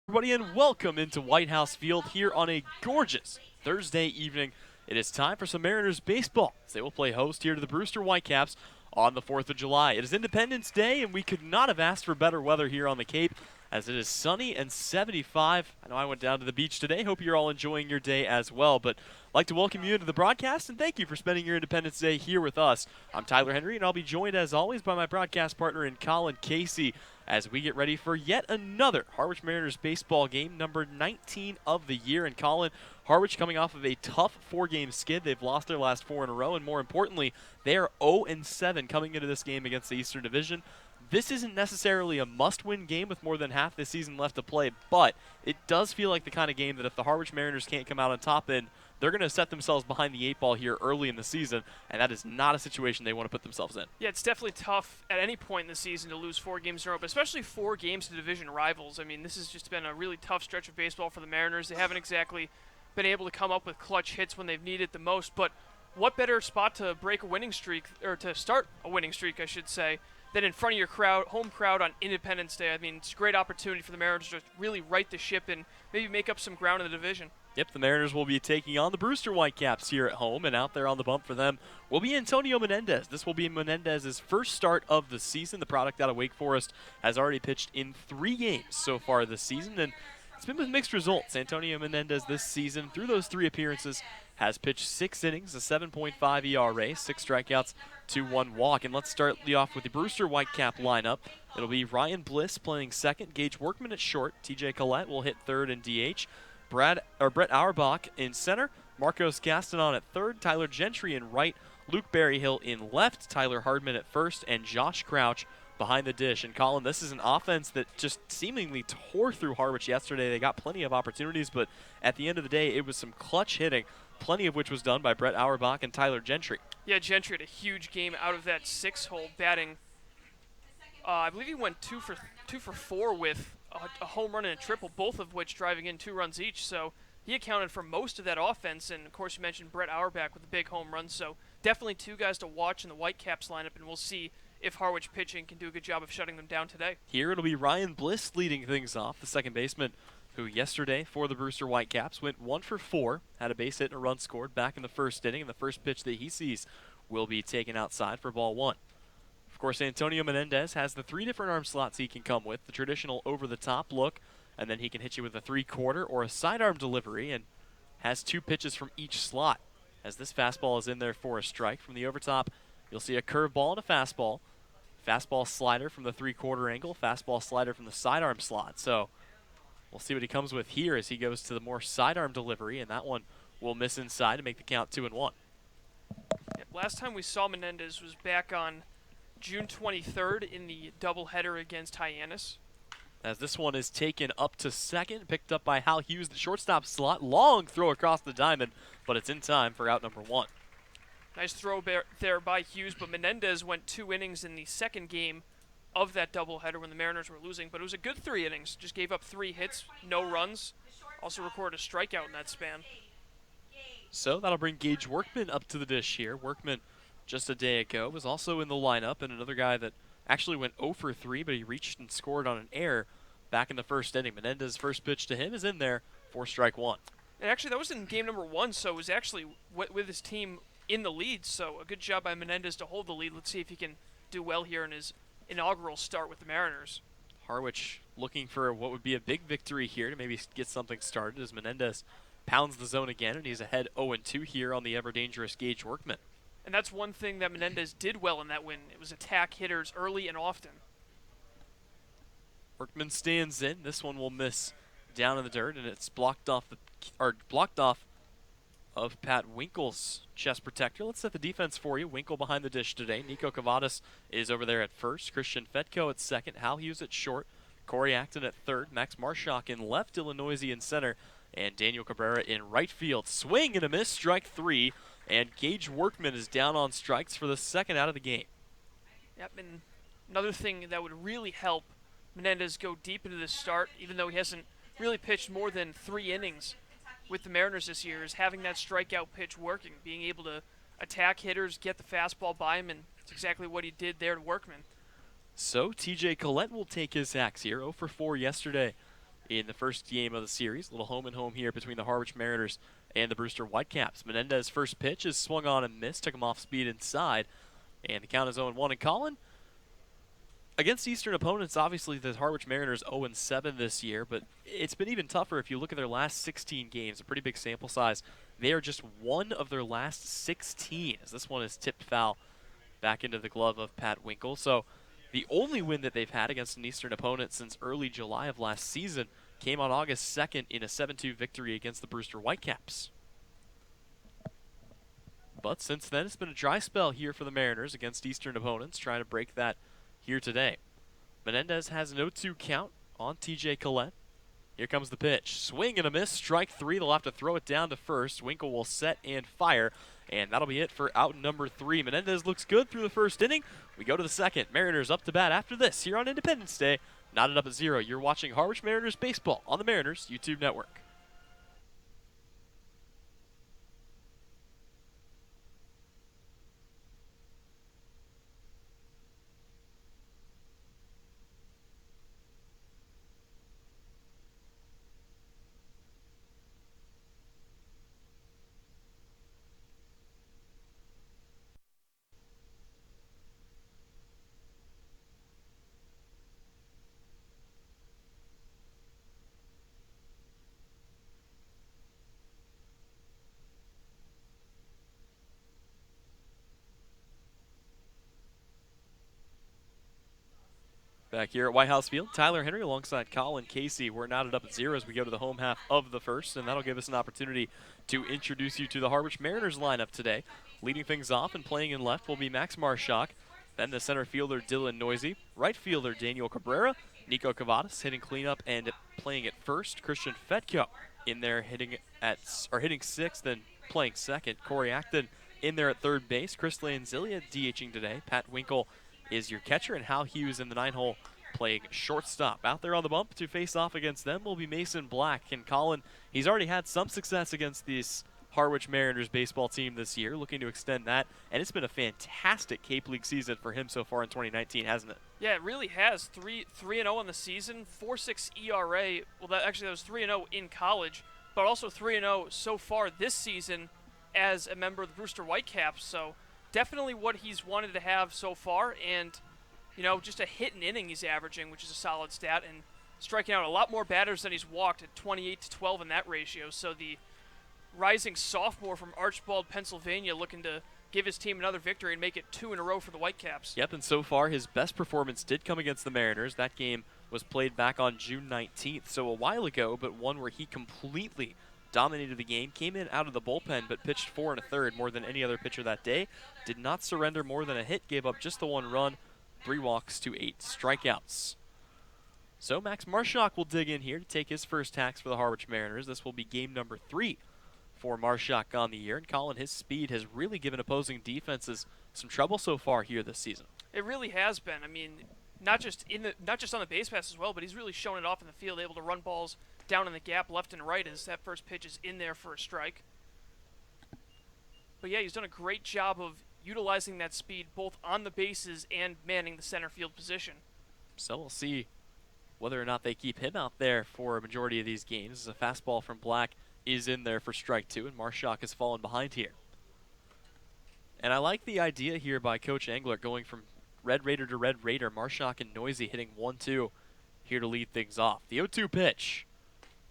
Everybody, and welcome into White House Field here on a gorgeous Thursday evening. It is time for some Mariners baseball as they will play host here to the Brewster Whitecaps on the 4th of July. It is Independence Day, and we could not have asked for better weather here on the Cape as it is sunny and 75. I know I went down to the beach today. Hope you're all enjoying your day as well, but I'd like to welcome you into the broadcast and thank you for spending your Independence Day here with us. I'm Tyler Henry, and I'll be joined as always by my broadcast partner in Colin Casey as we get ready for yet another Harwich Mariners baseball game, number 19 of the year. And Colin, Harwich coming off of a tough four-game skid. They've lost their last four in a row, and more importantly, they are 0-7 coming into this game against the Eastern Division. This isn't necessarily a must-win game with more than half the season left to play, but it does feel like the kind of game that if the Harwich Mariners can't come out on top in, they're going to set themselves behind the eight ball here early in the season, and that is not a situation they want to put themselves in. Yeah, it's definitely tough at any point in the season to lose 4 games in a row, but especially 4 games to division rivals. I mean, this has just been a really tough stretch of baseball for the Mariners. They haven't exactly been able to come up with clutch hits when they've needed the most, but what better spot to break a winning streak, or to start a winning streak, I should say, than in front of your home crowd on Independence Day. I mean, it's a great opportunity for the Mariners to really right the ship and maybe make up some ground in the division. Yep, the Mariners will be taking on the Brewster Whitecaps here at home, and out there on the bump for them will be Antonio Menendez. This will be Menendez's first start of the season. The product out of Wake Forest has already pitched in 3 games so far this season, and it's been with mixed results. Antonio Menendez this season, through those 3 appearances, has pitched 6 innings, a 7.5 ERA, 6 strikeouts to 1 walk. And let's start off with the Brewster Whitecap lineup. It'll be Ryan Bliss playing second, Gage Workman at short, TJ Collette will hit third and DH, Brett Auerbach in center, Marcos Castanon at third, Tyler Gentry in right, Luke Berryhill in left, Tyler Hardman at first, and Josh Crouch behind the dish. And Colin, this is an offense that just seemingly tore through Harwich yesterday. They got plenty of opportunities, but at the end of the day, it was some clutch hitting, plenty of which was done by Brett Auerbach and Tyler Gentry. Yeah, Gentry had a huge game out of that 6-hole batting. I believe he went 2 for 4 with a home run and a triple, both of which driving in 2 runs each. So he accounted for most of that offense. And, of course, you mentioned Brett Auerbach with a big home run. So definitely 2 guys to watch in the Whitecaps lineup, and we'll see if Harwich pitching can do a good job of shutting them down today. Here it'll be Ryan Bliss leading things off, the second baseman, who yesterday for the Brewster Whitecaps went 1 for 4, had a base hit and a run scored back in the first inning, and the first pitch that he sees will be taken outside for ball 1. Of course, Antonio Menendez has the 3 different arm slots he can come with, the traditional over-the-top look, and then he can hit you with a 3/4 or a sidearm delivery, and has 2 pitches from each slot. As this fastball is in there for a strike. From the overtop, you'll see a curveball and a fastball. Fastball slider from the 3/4 angle, fastball slider from the sidearm slot. So we'll see what he comes with here as he goes to the more sidearm delivery, and that one will miss inside to make the count 2-1. Yeah, last time we saw Menendez was back on June 23rd in the doubleheader against Hyannis. As this one is taken up to second, picked up by Hal Hughes, the shortstop slot. Long throw across the diamond, but it's in time for out number 1. Nice throw there by Hughes, but Menendez went 2 innings in the second game of that doubleheader when the Mariners were losing. But it was a good 3 innings. Just gave up 3 hits, no runs. Also recorded a strikeout in that span. So that'll bring Gage Workman up to the dish here. Workman, just a day ago, was also in the lineup, and another guy that actually went 0 for 3, but he reached and scored on an error back in the first inning. Menendez's first pitch to him is in there for strike 1. And actually, that was in game number 1, so it was actually with his team in the lead. So a good job by Menendez to hold the lead. Let's see if he can do well here in his inaugural start with the Mariners. Harwich looking for what would be a big victory here to maybe get something started as Menendez pounds the zone again, and he's ahead 0-2 here on the ever-dangerous Gage Workman. And that's one thing that Menendez did well in that win. It was attack hitters early and often. Workman stands in. This one will miss down in the dirt, and it's blocked off of Pat Winkle's chest protector. Let's set the defense for you. Winkle behind the dish today. Nico Cavadas is over there at first. Christian Fetko at second. Hal Hughes at short. Corey Acton at third. Max Marshak in left. Illinois in center. And Daniel Cabrera in right field. Swing and a miss. Strike 3. And Gage Workman is down on strikes for the second out of the game. Yep, and another thing that would really help Menendez go deep into this start, even though he hasn't really pitched more than 3 innings with the Mariners this year, is having that strikeout pitch working, being able to attack hitters, get the fastball by him, and it's exactly what he did there to Workman. So TJ Collette will take his axe here, 0 for 4 yesterday in the first game of the series. A little home and home here between the Harwich Mariners and the Brewster Whitecaps. Menendez first pitch is swung on and missed, took him off speed inside, and the count is 0-1. And Colin, against Eastern opponents, obviously the Harwich Mariners 0-7 this year, but it's been even tougher if you look at their last 16 games, a pretty big sample size. They are just one of their last 16, as this one is tipped foul back into the glove of Pat Winkle. So the only win that they've had against an Eastern opponent since early July of last season came on August 2nd in a 7-2 victory against the Brewster Whitecaps. But since then, it's been a dry spell here for the Mariners against Eastern opponents, trying to break that here today. Menendez has an 0-2 count on TJ Collette. Here comes the pitch. Swing and a miss. Strike three. They'll have to throw it down to first. Winkle will set and fire. And that'll be it for out number 3. Menendez looks good through the first inning. We go to the second. Mariners up to bat after this here on Independence Day. Knotted up at 0. You're watching Harwich Mariners baseball on the Mariners YouTube network. Back here at White House Field, Tyler Henry alongside Colin Casey. We're knotted up at 0 as we go to the home half of the first, and that'll give us an opportunity to introduce you to the Harwich Mariners lineup today. Leading things off and playing in left will be Max Marshak, then the center fielder Dylan Noisy, right fielder Daniel Cabrera, Nico Cavadas hitting cleanup and playing at first, Christian Fetko in there hitting sixth and playing second, Corey Acton in there at third base, Chris Lanzillia DHing today, Pat Winkle is your catcher, and Hal Hughes in the 9-hole playing shortstop. Out there on the bump to face off against them will be Mason Black. And Colin, he's already had some success against this Harwich Mariners baseball team this year, looking to extend that. And it's been a fantastic Cape League season for him so far in 2019, hasn't it? Yeah, it really has. 3-0 on the season, 4.6 ERA. Well, that was 3-0 in college, but also 3-0 so far this season as a member of the Brewster Whitecaps. So definitely what he's wanted to have so far, and just a hit an inning he's averaging, which is a solid stat, and striking out a lot more batters than he's walked at 28-12 in that ratio. So the rising sophomore from Archbald, Pennsylvania, looking to give his team another victory and make it 2 in a row for the Whitecaps. Yep, and so far his best performance did come against the Mariners. That game was played back on June 19th, so a while ago, but one where he completely dominated the game, came in out of the bullpen, but pitched 4 1/3 more than any other pitcher that day. Did not surrender more than a hit, gave up just the 1 run, 3 walks to 8 strikeouts. So Max Marshak will dig in here to take his first tax for the Harwich Mariners. This will be game number 3 for Marshak on the year. And Colin, his speed has really given opposing defenses some trouble so far here this season. It really has been. I mean, not just on the base pass as well, but he's really shown it off in the field, able to run balls down in the gap left and right as that first pitch is in there for a strike. But yeah, he's done a great job of utilizing that speed both on the bases and manning the center field position. So we'll see whether or not they keep him out there for a majority of these games. A fastball from Black is in there for strike 2, and Marshak has fallen behind here. And I like the idea here by Coach Engler going from Red Raider to Red Raider. Marshak and Noisy hitting 1-2 here to lead things off. The 0-2 pitch.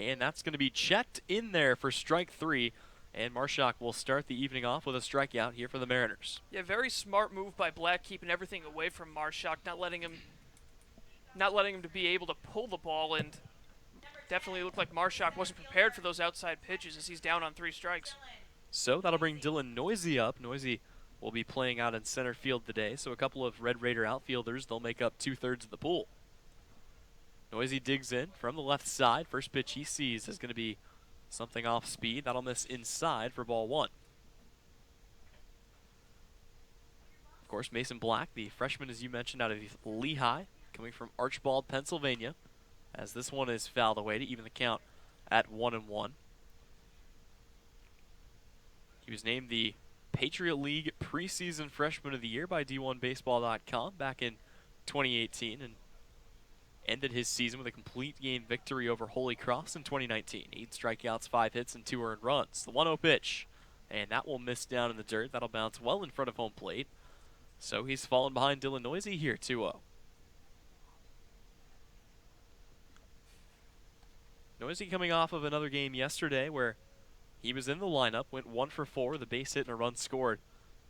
And that's going to be checked in there for strike 3. And Marshak will start the evening off with a strikeout here for the Mariners. Yeah, very smart move by Black, keeping everything away from Marshak, not letting him to be able to pull the ball, and definitely looked like Marshak wasn't prepared for those outside pitches as he's down on 3 strikes. So that'll bring Dylan Noisy up. Noisy will be playing out in center field today, so a couple of Red Raider outfielders, they'll make up 2/3 of the pool. Noisy digs in from the left side. First pitch he sees is going to be something off speed. That'll miss inside for ball 1. Of course, Mason Black, the freshman, as you mentioned, out of Lehigh, coming from Archbald, Pennsylvania, as this one is fouled away to even the count at 1-1. He was named the Patriot League preseason freshman of the year by D1Baseball.com back in 2018, and ended his season with a complete game victory over Holy Cross in 2019. 8 strikeouts, 5 hits, and 2 earned runs. The 1-0 pitch, and that will miss down in the dirt. That'll bounce well in front of home plate. So he's fallen behind Dylan Noisy here, 2-0. Noisy coming off of another game yesterday where he was in the lineup, went 1 for 4, the base hit and a run scored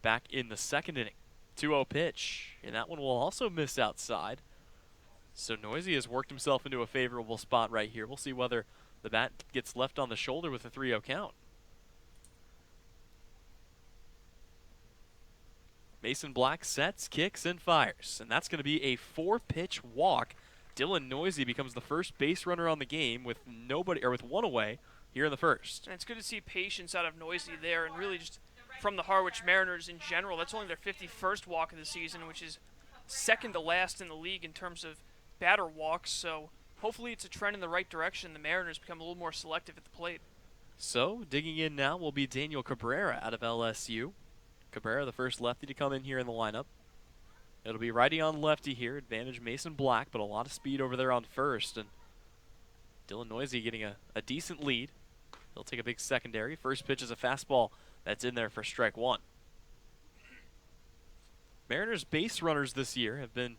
back in the second inning. 2-0 pitch, and that one will also miss outside. So Noisy has worked himself into a favorable spot right here. We'll see whether the bat gets left on the shoulder with a 3-0 count. Mason Black sets, kicks, and fires. And that's going to be a 4-pitch walk. Dylan Noisy becomes the first base runner on the game with with 1 away here in the first. And it's good to see patience out of Noisy there, and really just from the Harwich Mariners in general. That's only their 51st walk of the season, which is second to last in the league in terms of batter walks. So hopefully it's a trend in the right direction. The Mariners become a little more selective at the plate. So digging in now will be Daniel Cabrera out of LSU. Cabrera, the first lefty to come in here in the lineup. It'll be righty on lefty here. Advantage Mason Black, but a lot of speed over there on first. And Dylan Noisy getting a decent lead. He'll take a big secondary. First pitch is a fastball that's in there for strike 1. Mariners base runners this year have been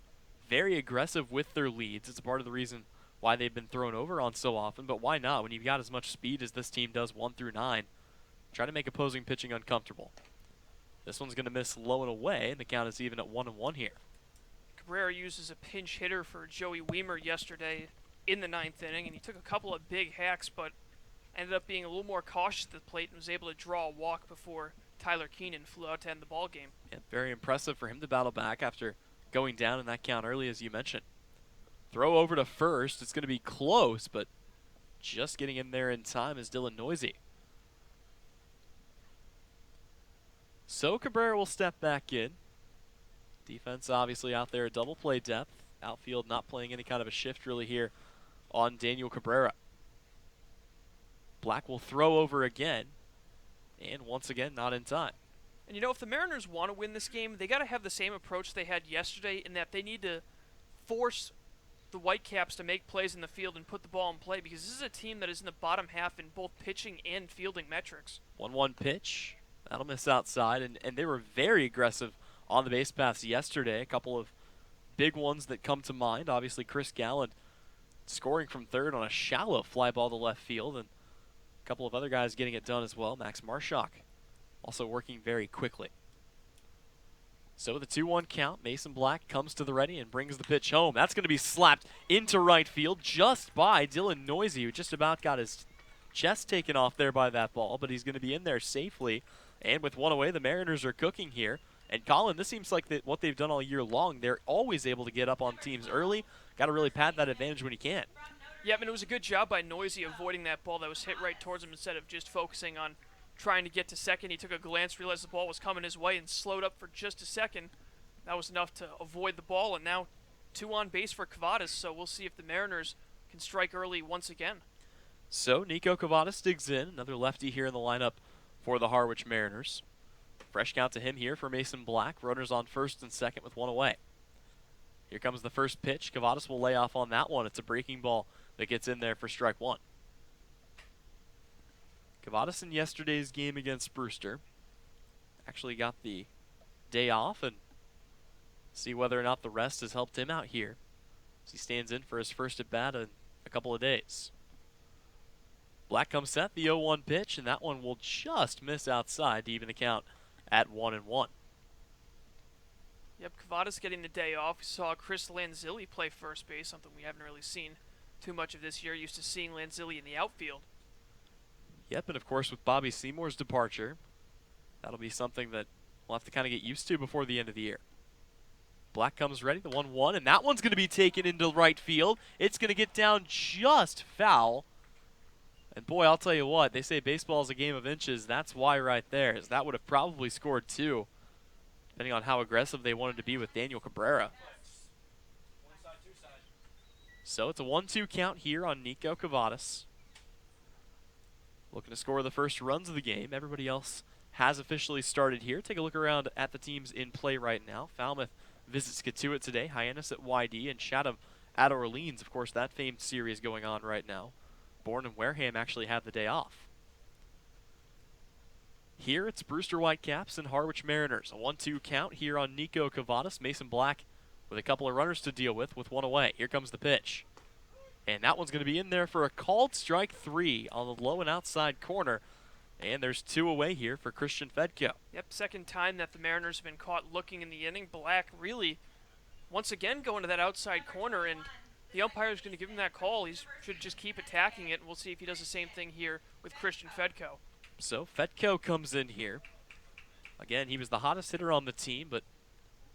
very aggressive with their leads. It's a part of the reason why they've been thrown over on so often, but why not when you've got as much speed as this team does 1 through 9? Try to make opposing pitching uncomfortable. This one's going to miss low and away, and the count is even at 1-1 here. Cabrera uses a pinch hitter for Joey Weimer yesterday in the 9th inning, and he took a couple of big hacks, but ended up being a little more cautious at the plate and was able to draw a walk before Tyler Keenan flew out to end the ball game. Yeah, very impressive for him to battle back after going down in that count early, as you mentioned. Throw over to first. It's going to be close, but just getting in there in time is Dylan Noisy. So Cabrera will step back in. Defense obviously out there, double play depth. Outfield not playing any kind of a shift really here on Daniel Cabrera. Black will throw over again, and once again not in time. And you know, if the Mariners want to win this game, they got to have the same approach they had yesterday, in that they need to force the Whitecaps to make plays in the field and put the ball in play, because this is a team that is in the bottom half in both pitching and fielding metrics. 1-1 pitch. That'll miss outside, and they were very aggressive on the base paths yesterday. A couple of big ones that come to mind. Obviously, Chris Galland scoring from third on a shallow fly ball to left field, and a couple of other guys getting it done as well. Max Marshak also working very quickly. So the 2-1 count, Mason Black comes to the ready and brings the pitch home. That's going to be slapped into right field just by Dylan Noisy, who just about got his chest taken off there by that ball, but he's going to be in there safely. And with 1 away, the Mariners are cooking here. And Colin, this seems like what they've done all year long. They're always able to get up on teams early. Got to really pad that advantage when you can. Yeah, I mean, it was a good job by Noisy avoiding that ball that was hit right towards him instead of just focusing on trying to get to second. He took a glance, realized the ball was coming his way, and slowed up for just a second. That was enough to avoid the ball, and now 2 on base for Kavadas, so we'll see if the Mariners can strike early once again. So Nico Kavadas digs in, another lefty here in the lineup for the Harwich Mariners. Fresh count to him here for Mason Black. Runners on first and second with 1 away. Here comes the first pitch. Kavadas will lay off on that one. It's a breaking ball that gets in there for strike 1. Kavadas in yesterday's game against Brewster actually got the day off, and see whether or not the rest has helped him out here as he stands in for his first at bat in a couple of days. Black comes set, the 0-1 pitch, and that one will just miss outside to even the count at 1-1. Yep, Kavadas getting the day off. We saw Chris Lanzilli play first base, something we haven't really seen too much of this year. Used to seeing Lanzilli in the outfield. Yep, and of course with Bobby Seymour's departure, that'll be something that we'll have to kind of get used to before the end of the year. Black comes ready, the 1-1, and that one's going to be taken into right field. It's going to get down just foul. And boy, I'll tell you what, they say baseball is a game of inches. That's why right there, as that would have probably scored 2, depending on how aggressive they wanted to be with Daniel Cabrera. So it's a 1-2 count here on Nico Kavadas. Looking to score the first runs of the game. Everybody else has officially started here. Take a look around at the teams in play right now. Falmouth visits Scituate today. Hyannis at YD and Chatham at Orleans. Of course, that famed series going on right now. Bourne and Wareham actually have the day off. Here it's Brewster Whitecaps and Harwich Mariners. A 1-2 count here on Nico Cavadas. Mason Black with a couple of runners to deal with one away. Here comes the pitch. And that one's going to be in there for a called strike 3 on the low and outside corner. And there's 2 away here for Christian Fedko. Yep, second time that the Mariners have been caught looking in the inning. Black really, once again, going to that outside corner, and the umpire is going to give him that call. He should just keep attacking it, and we'll see if he does the same thing here with Christian Fedko. So Fedko comes in here. Again, he was the hottest hitter on the team, but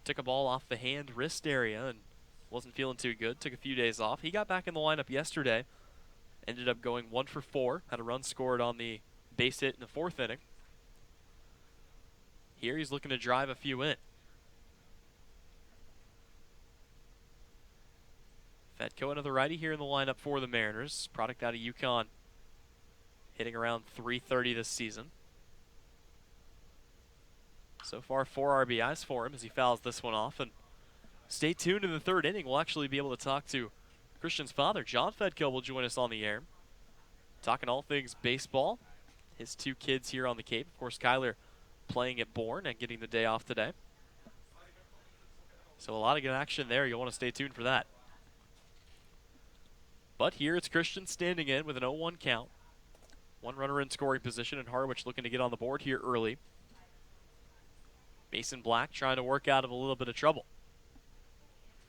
took a ball off the hand wrist area and wasn't feeling too good. Took a few days off. He got back in the lineup yesterday. Ended up going 1 for 4. Had a run scored on the base hit in the 4th inning. Here he's looking to drive a few in. Fedko, another righty here in the lineup for the Mariners. Product out of UConn. Hitting around .330 this season. So far, 4 RBIs for him as he fouls this one off. And stay tuned in the 3rd inning. We'll actually be able to talk to Christian's father. John Fedko will join us on the air. Talking all things baseball. His 2 kids here on the Cape. Of course, Kyler playing at Bourne and getting the day off today. So a lot of good action there. You'll want to stay tuned for that. But here it's Christian standing in with an 0-1 count. 1 runner in scoring position, and Harwich looking to get on the board here early. Mason Black trying to work out of a little bit of trouble.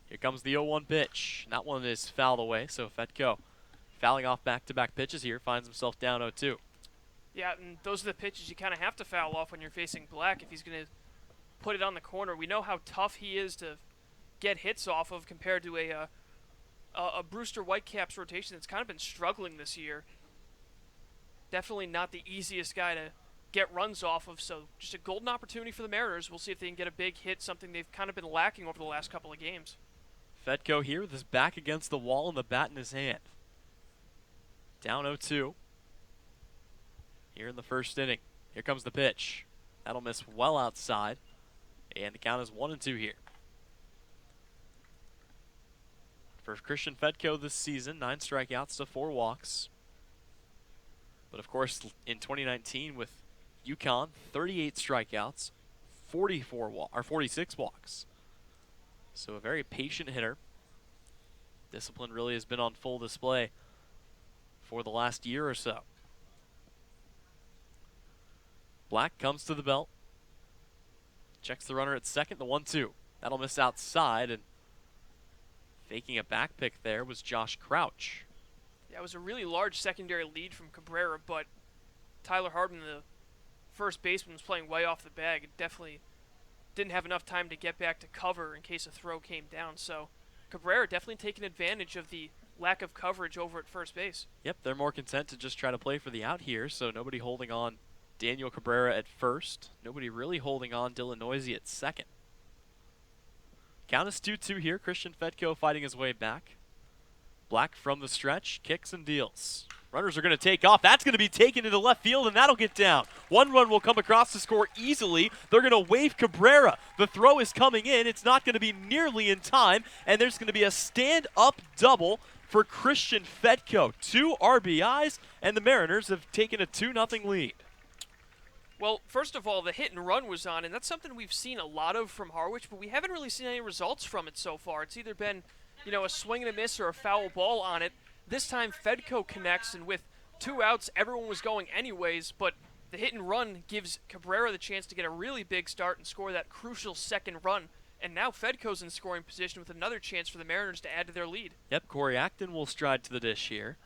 Here comes the 0-1 pitch. That one is fouled away, so Fedko fouling off back-to-back pitches here, finds himself down 0-2. Yeah, and those are the pitches you kind of have to foul off when you're facing Black if he's going to put it on the corner. We know how tough he is to get hits off of compared to a Brewster Whitecaps rotation that's kind of been struggling this year. Definitely not the easiest guy to get runs off of, so just a golden opportunity for the Mariners. We'll see if they can get a big hit, something they've kind of been lacking over the last couple of games. Fedko here with his back against the wall and the bat in his hand. Down 0-2. Here in the 1st inning. Here comes the pitch. That'll miss well outside. And the count is 1-2 here. For Christian Fedko this season, 9 strikeouts to 4 walks. But of course, in 2019 with UConn, 38 strikeouts, 46 walks. So a very patient hitter. Discipline really has been on full display for the last year or so. Black comes to the belt. Checks the runner at second, the 1-2. That'll miss outside, and faking a back pick there was Josh Crouch. Yeah, it was a really large secondary lead from Cabrera, but Tyler Hardman, the first baseman, was playing way off the bag. It definitely didn't have enough time to get back to cover in case a throw came down. So Cabrera definitely taking advantage of the lack of coverage over at first base. Yep, they're more content to just try to play for the out here, so nobody holding on Daniel Cabrera at first. Nobody really holding on Dylan Noisy at second. Count is 2-2 here. Christian Fedko fighting his way back. Black from the stretch, kicks and deals. Runners are going to take off. That's going to be taken into left field, and that'll get down. 1 run will come across to score easily. They're going to wave Cabrera. The throw is coming in. It's not going to be nearly in time, and there's going to be a stand-up double for Christian Fedko. 2 RBIs, and the Mariners have taken a 2-0 lead. Well, first of all, the hit and run was on, and that's something we've seen a lot of from Harwich, but we haven't really seen any results from it so far. It's either been, a swing and a miss or a foul ball on it. This time, Fedko connects, and with 2 outs, everyone was going anyways, but the hit and run gives Cabrera the chance to get a really big start and score that crucial second run. And now Fedko's in scoring position with another chance for the Mariners to add to their lead. Yep, Corey Acton will stride to the dish here.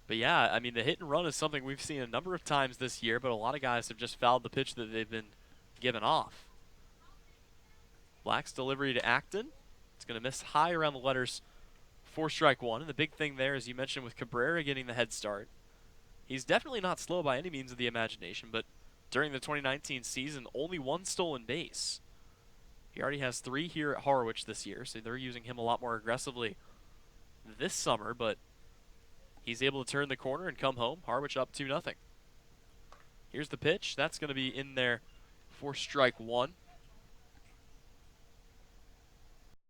But yeah, I mean, the hit and run is something we've seen a number of times this year, but a lot of guys have just fouled the pitch that they've been given off. Black's delivery to Acton. It's going to miss high around the letters for strike 1. And the big thing there, as you mentioned, with Cabrera getting the head start, he's definitely not slow by any means of the imagination, but during the 2019 season, only 1 stolen base. He already has 3 here at Harwich this year, so they're using him a lot more aggressively this summer, but he's able to turn the corner and come home. Harwich up 2-0. Here's the pitch. That's going to be in there for strike 1.